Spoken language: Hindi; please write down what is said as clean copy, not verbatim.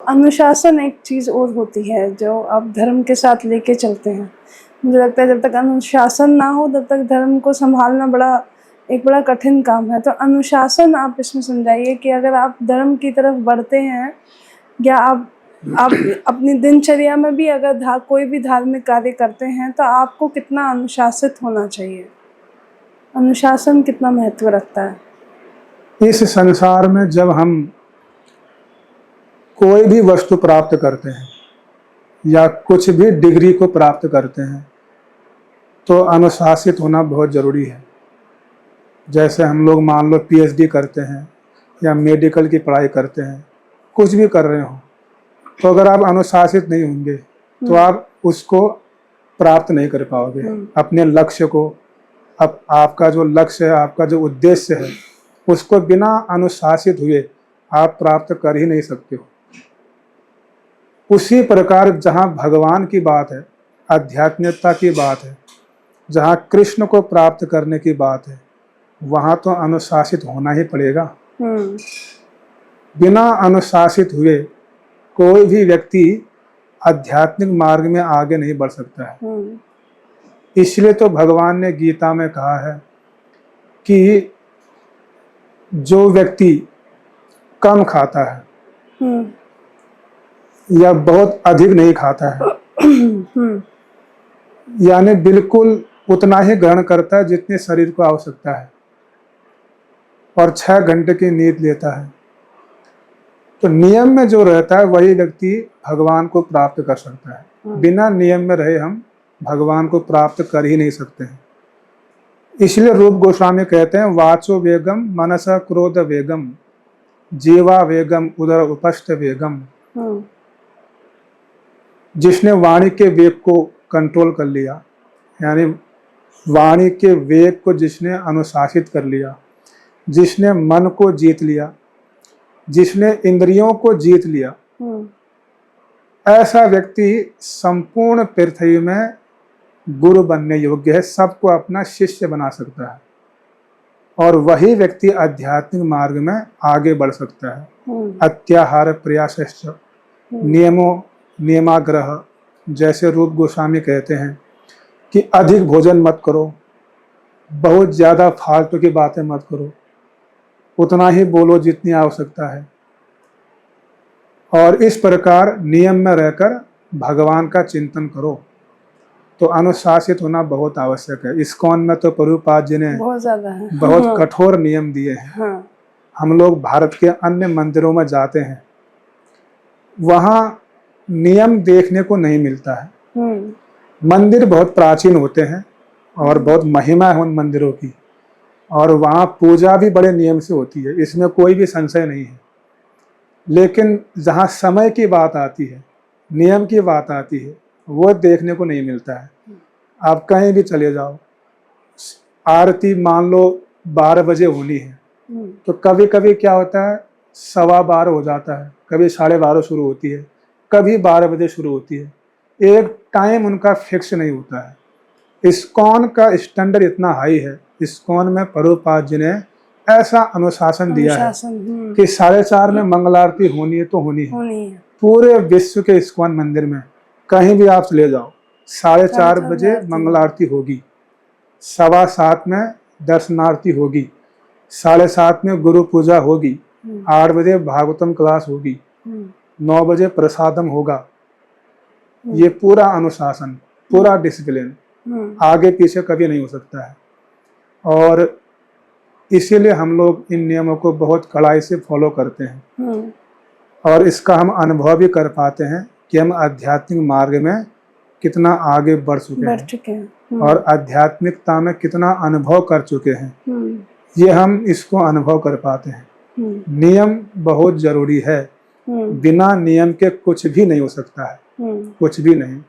अनुशासन एक चीज़ और होती है जो आप धर्म के साथ लेके चलते हैं। मुझे लगता है जब तक अनुशासन ना हो तब तक धर्म को सँभालना एक बड़ा कठिन काम है। तो अनुशासन आप इसमें समझाइए कि अगर आप धर्म की तरफ बढ़ते हैं या आप अपनी दिनचर्या में भी अगर कोई भी धार्मिक कार्य करते हैं तो आपको कितना अनुशासित होना चाहिए? अनुशासन कितना महत्व रखता है? इस संसार में जब हम कोई भी वस्तु प्राप्त करते हैं या कुछ भी डिग्री को प्राप्त करते हैं तो अनुशासित होना बहुत ज़रूरी है। जैसे हम लोग मान लो पीएचडी करते हैं या मेडिकल की पढ़ाई करते हैं, कुछ भी कर रहे हो, तो अगर आप अनुशासित नहीं होंगे तो आप उसको प्राप्त नहीं कर पाओगे। अपने लक्ष्य को, आपका जो लक्ष्य है, आपका जो उद्देश्य है, उसको बिना अनुशासित हुए आप प्राप्त कर ही नहीं सकते हो। उसी प्रकार जहाँ भगवान की बात है, आध्यात्मिकता की बात है, जहाँ कृष्ण को प्राप्त करने की बात है, वहाँ तो अनुशासित होना ही पड़ेगा। बिना अनुशासित हुए कोई भी व्यक्ति आध्यात्मिक मार्ग में आगे नहीं बढ़ सकता है। इसलिए तो भगवान ने गीता में कहा है कि जो व्यक्ति कम खाता है या बहुत अधिक नहीं खाता है, यानी बिल्कुल उतना ही ग्रहण करता है जितने शरीर को आवश्यकता है, और 6 घंटे की नींद लेता है, तो नियम में जो रहता है वही व्यक्ति भगवान को प्राप्त कर सकता है। बिना नियम में रहे हम भगवान को प्राप्त कर ही नहीं सकते हैं। इसलिए रूप गोस्वामी कहते हैं, वाचो वेगम मनसा क्रोध वेगम जीवा वेगम उदर उपस्थ वेगम। जिसने वाणी के वेग को कंट्रोल कर लिया, यानी वाणी के वेग को जिसने अनुशासित कर लिया, जिसने मन को जीत लिया, जिसने इंद्रियों को जीत लिया, ऐसा व्यक्ति संपूर्ण पृथ्वी में गुरु बनने योग्य है, सबको अपना शिष्य बना सकता है, और वही व्यक्ति आध्यात्मिक मार्ग में आगे बढ़ सकता है। अत्याहार प्रयास नियमाग्रह, जैसे रूप गोस्वामी कहते हैं कि अधिक भोजन मत करो, बहुत ज़्यादा फालतू की बातें मत करो, उतना ही बोलो जितनी आवश्यकता है, और इस प्रकार नियम में रहकर भगवान का चिंतन करो। तो अनुशासित होना बहुत आवश्यक है। इस्कॉन में तो प्रभुपाद जी ने बहुत कठोर नियम दिए हैं। हम लोग भारत के अन्य मंदिरों में जाते हैं, वहाँ नियम देखने को नहीं मिलता है। मंदिर बहुत प्राचीन होते हैं और बहुत महिमा है उन मंदिरों की, और वहाँ पूजा भी बड़े नियम से होती है, इसमें कोई भी संशय नहीं है। लेकिन जहाँ समय की बात आती है, नियम की बात आती है, वो देखने को नहीं मिलता है। आप कहीं भी चले जाओ, आरती मान लो 12 बजे होनी है, तो कभी कभी क्या होता है 12:15 हो जाता है, कभी 12:30 शुरू होती है, कभी 12 बजे शुरू होती है। एक टाइम उनका फिक्स नहीं होता है। इस्कॉन का स्टैंडर्ड इतना हाई है, इस्कॉन में प्रभुपाद जी ने ऐसा अनुशासन दिया है कि 4:30 में मंगल आरती होनी है तो होनी है। पूरे विश्व के इस्कॉन मंदिर में कहीं भी आप चले जाओ, 4:30 बजे मंगल आरती होगी, 7:15 में दर्शनारती होगी, 7:30 में गुरु पूजा होगी, 8 बजे भागवतम क्लास होगी, 9 बजे प्रसादम होगा। ये पूरा अनुशासन, पूरा डिसिप्लिन, आगे पीछे कभी नहीं हो सकता है। और इसीलिए हम लोग इन नियमों को बहुत कड़ाई से फॉलो करते हैं, और इसका हम अनुभव भी कर पाते हैं कि हम आध्यात्मिक मार्ग में कितना आगे बढ़ चुके हैं और आध्यात्मिकता में कितना अनुभव कर चुके हैं, ये हम इसको अनुभव कर पाते हैं। नियम बहुत जरूरी है, बिना नियम के कुछ भी नहीं हो सकता है, कुछ भी नहीं।